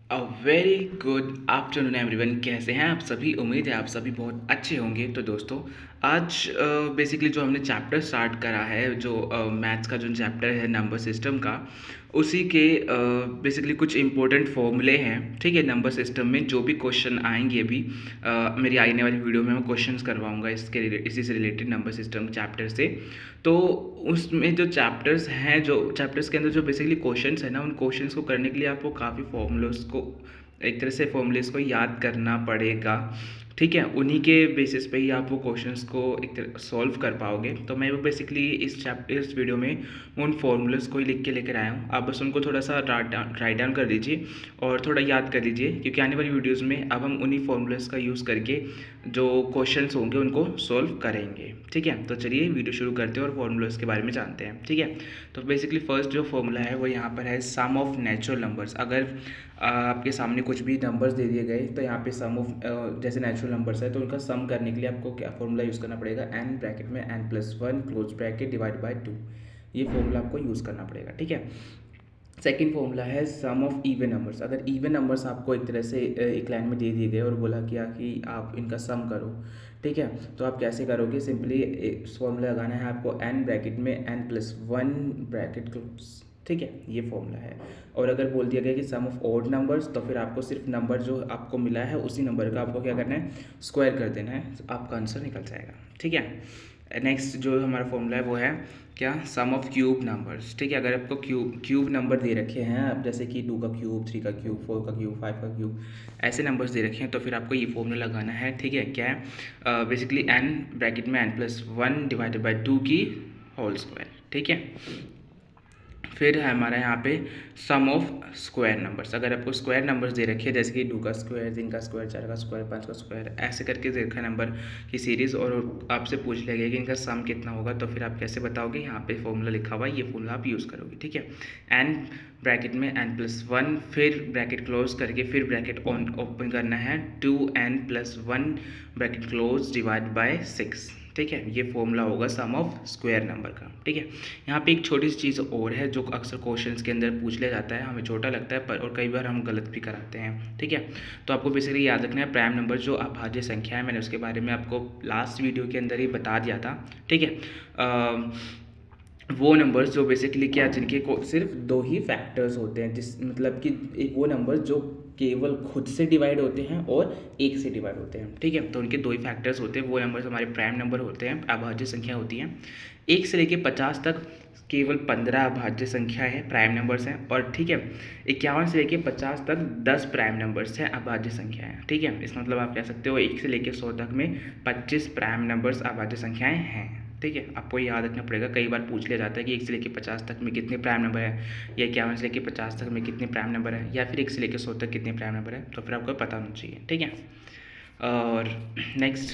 A very good afternoon everyone. कैसे हैं आप सभी? उम्मीद है आप सभी बहुत अच्छे होंगे। तो दोस्तों, आज बेसिकली जो हमने चैप्टर स्टार्ट करा है, जो मैथ्स का जो चैप्टर है नंबर सिस्टम का, उसी के बेसिकली कुछ इंपॉर्टेंट फॉर्मूले हैं। ठीक है, नंबर सिस्टम में जो भी क्वेश्चन आएंगे अभी मेरी आने वाली वीडियो में मैं क्वेश्चंस करवाऊंगा इसी से रिलेटेड नंबर सिस्टम चैप्टर से। तो उसमें जो चैप्टर्स हैं, जो चैप्टर्स के अंदर जो बेसिकली क्वेश्चंस है ना, उन क्वेश्चंस को करने के लिए आपको काफ़ी फॉर्मूलोस को एक तरह से फॉर्मूलेस को याद करना पड़ेगा। ठीक है, उन्हीं के बेसिस पे ही आप वो क्वेश्चंस को एक तरह सॉल्व कर पाओगे। तो मैं वो बेसिकली इस वीडियो में उन फॉर्मूलेस को ही लिख के लेकर आया हूँ। आप बस उनको थोड़ा सा राइट डाउन कर दीजिए और थोड़ा याद कर लीजिए, क्योंकि आने वाली वीडियोज़ में अब हम उन्हीं फॉर्मूलेस का यूज़ करके जो क्वेश्चंस होंगे उनको सॉल्व करेंगे। ठीक है, तो चलिए वीडियो शुरू करते हैं और फॉर्मूलास के बारे में जानते हैं। ठीक है, तो बेसिकली फर्स्ट जो फॉर्मूला है वो यहाँ पर है सम ऑफ नेचुरल नंबर्स। अगर आपके सामने कुछ भी नंबर्स दे दिए गए तो यहाँ पे सम ऑफ जैसे नेचुरल नंबर्स है तो उनका सम करने के लिए आपको क्या फॉर्मूला यूज़ करना पड़ेगा? n ब्रैकेट में n+1 close bracket divide by 2। ये फॉर्मूला आपको यूज़ करना पड़ेगा। ठीक है, सेकेंड फॉर्मूला है सम ऑफ इवन नंबर्स। अगर इवन नंबर्स आपको एक तरह से एक लाइन में दे दिए गए और बोला गया कि आप इनका सम करो, ठीक है, तो आप कैसे करोगे? सिंपली फॉर्मूला लगाना है आपको n ब्रैकेट में n+1 ब्रैकेट क्लोज। ठीक है, ये फॉर्मूला है। और अगर बोल दिया गया कि सम ऑफ ऑड नंबर्स, तो फिर आपको सिर्फ नंबर जो आपको मिला है उसी नंबर का आपको क्या करना है? स्क्वायर कर देना है, आपका आंसर निकल जाएगा। ठीक है, नेक्स्ट जो हमारा फॉर्मूला है वो है क्या? सम ऑफ क्यूब नंबर्स। ठीक है, अगर आपको क्यूब नंबर दे रखे हैं, अब जैसे कि 2 का क्यूब, 3 का क्यूब, 4 का क्यूब, 5 का क्यूब, ऐसे नंबर्स दे रखे हैं, तो फिर आपको ये फॉर्मूला लगाना है। ठीक है, क्या है? बेसिकली n ब्रैकेट में n+1 डिवाइडेड बाई 2 की होल स्क्वायर। ठीक है, फिर है हमारा यहाँ पे सम ऑफ स्क्वायर नंबर्स। अगर आपको स्क्वायर नंबर्स दे रखे हैं जैसे कि 2 का स्क्वायर, 3 का स्क्वायर, 4 का स्क्वायर, 5 का स्क्वायर, ऐसे करके दे रखा नंबर की सीरीज़, और आपसे पूछ लिया गया कि इनका सम कितना होगा, तो फिर आप कैसे बताओगे? यहाँ पे फॉर्मूला लिखा हुआ है, ये फॉर्मूला आप यूज़ करोगे। ठीक है, n ब्रैकेट में n+1, फिर ब्रैकेट क्लोज करके फिर ब्रैकेट ओपन करना है 2n+1 bracket close divide by 6। ठीक है, ये फॉर्मूला होगा सम ऑफ स्क्वायर नंबर का। ठीक है, यहाँ पे एक छोटी सी चीज़ और है जो अक्सर क्वेश्चंस के अंदर पूछ लिया जाता है, हमें छोटा लगता है पर और कई बार हम गलत भी कराते हैं। ठीक है, तो आपको बेसिकली याद रखना है प्राइम नंबर जो अभाज्य संख्या है, मैंने उसके बारे में आपको लास्ट वीडियो के अंदर ही बता दिया था। ठीक है, वो नंबर्स जो बेसिकली क्या, जिनके को सिर्फ 2 ही फैक्टर्स होते हैं, जिस मतलब कि एक वो नंबर्स जो केवल खुद से डिवाइड होते हैं और 1 से डिवाइड होते हैं। ठीक है, तो उनके 2 ही फैक्टर्स होते हैं, वो नंबर्स हमारे प्राइम नंबर होते हैं, अभाज्य संख्या होती हैं। 1 से लेके 50 तक केवल 15 अभाज्य संख्या है, प्राइम नंबर्स हैं। और ठीक है, 51 से लेके 50 तक 10 प्राइम नंबर्स हैं, अभाज्य संख्या है। ठीक है, इसका मतलब आप कह सकते हो 1 से लेके 100 तक में 25 प्राइम नंबर्स अभाज्य संख्याएं हैं। ठीक है, आपको याद रखना पड़ेगा, कई बार पूछ लिया जाता है कि 1 से लेके 50 तक में कितने प्राइम नंबर है, या 51 से लेके 50 तक में कितने प्राइम नंबर है, या फिर 1 से लेके 100 तक कितने प्राइम नंबर है, तो फिर आपको पता होना चाहिए। ठीक है, और नेक्स्ट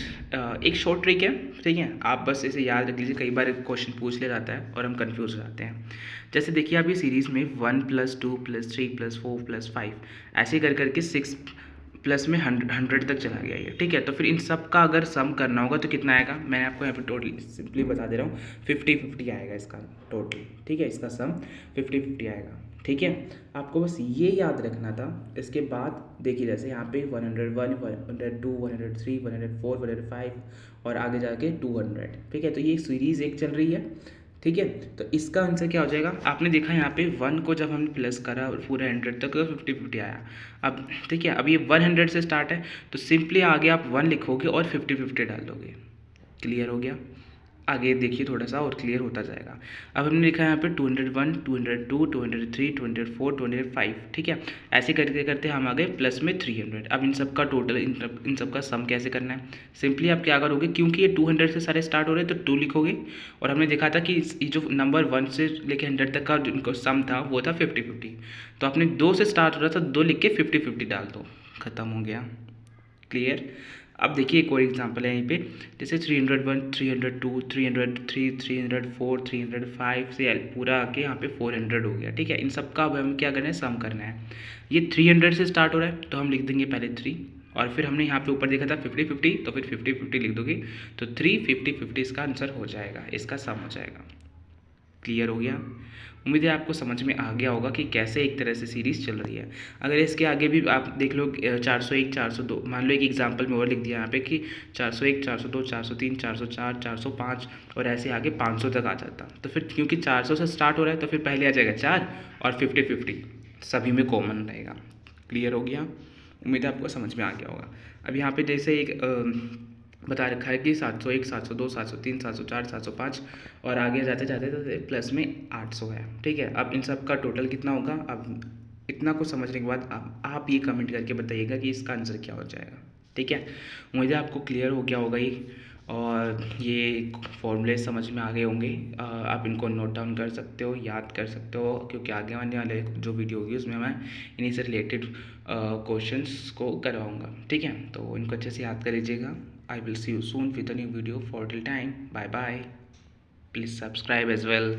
एक शॉर्ट ट्रिक है। ठीक है, आप बस इसे याद रख लीजिए, कई बार क्वेश्चन पूछ लिया जाता है और हम कंफ्यूज हो जाते हैं। जैसे देखिए, आप ये सीरीज़ में 1+2+3+4+5 ऐसे कर करके 6 प्लस में 100 तक चला गया ये। ठीक है, तो फिर इन सब का अगर सम करना होगा तो कितना आएगा? मैंने आपको यहाँ पे टोटल सिंपली बता दे रहा हूँ, 50-50 आएगा इसका टोटल। ठीक है, इसका सम 50-50 आएगा। ठीक है, आपको बस ये याद रखना था। इसके बाद देखिए, जैसे यहाँ पे 101, 102, 103, 104, 105 और आगे जाके 200। ठीक है, तो ये सीरीज़ एक चल रही है। ठीक है, तो इसका आंसर क्या हो जाएगा? आपने देखा यहाँ पे 1 को जब हमने प्लस करा और पूरा 100 तक, तो 50-50 आया। अब ठीक है, अब ये 100 से स्टार्ट है, तो सिंपली आगे आप 1 लिखोगे और 50-50 डाल दोगे। क्लियर हो गया? आगे देखिए, थोड़ा सा और क्लियर होता जाएगा। अब हमने लिखा है यहाँ पे 201, 202, 203, 204, 205। ठीक है, ऐसे करते करते हम आ गए प्लस में 300। अब इन सब का टोटल, इन सब का सम कैसे करना है? सिंपली आप क्या करोगे, क्योंकि ये 200 से सारे स्टार्ट हो रहे हैं तो 2 लिखोगे, और हमने देखा था कि ये जो नंबर 1 से लेकर 100 तक का जिनको सम था वो था 50-50, तो आपने 2 से स्टार्ट हो रहा था, 2 लिख के 50-50 डाल दो, ख़त्म हो गया। क्लियर? अब देखिए एक और एग्जांपल है यहीं पे, जैसे 301, 302, 303, 304, 305 से पूरा आके यहाँ पे 400 हो गया। ठीक है, इन सब का अब हमें क्या करना है? सम करना है। ये 300 से स्टार्ट हो रहा है तो हम लिख देंगे पहले 3, और फिर हमने यहाँ पे ऊपर देखा था 50-50, तो फिर 50-50 लिख दोगे, तो 3 50-50 इसका आंसर हो जाएगा, इसका सम हो जाएगा। क्लियर हो गया? उम्मीद है आपको समझ में आ गया होगा कि कैसे एक तरह से सीरीज़ चल रही है। अगर इसके आगे भी आप देख लो 401, 402, मान लो एक एग्जांपल में और लिख दिया यहाँ पे कि 401, 402, 403, 404, 405 और ऐसे आगे 500 तक आ जाता। तो फिर क्योंकि 400 से स्टार्ट हो रहा है तो फिर पहले आ जाएगा 4 और 50-50 सभी में कॉमन रहेगा। क्लियर हो गया? उम्मीद है आपको समझ में आ गया होगा। अब यहाँ पे जैसे एक बता रखा है कि 701, 702, 703, 704, 705 और आगे जाते जाते जाते प्लस में 800 है। ठीक है, अब इन सब का टोटल कितना होगा? अब इतना कुछ समझने के बाद आप ये कमेंट करके बताइएगा कि इसका आंसर क्या हो जाएगा। ठीक है, मुझे आपको क्लियर हो गया होगा ये, और ये फॉर्मूले समझ में आ गए होंगे। आप इनको नोट डाउन कर सकते हो, याद कर सकते हो, क्योंकि आगे आने वाले जो वीडियो होगी उसमें मैं इन्हीं से रिलेटेड क्वेश्चंस को करवाऊँगा। ठीक है, तो इनको अच्छे से याद कर लीजिएगा। I will see you soon with a new video. For till time, bye bye. Please subscribe as well.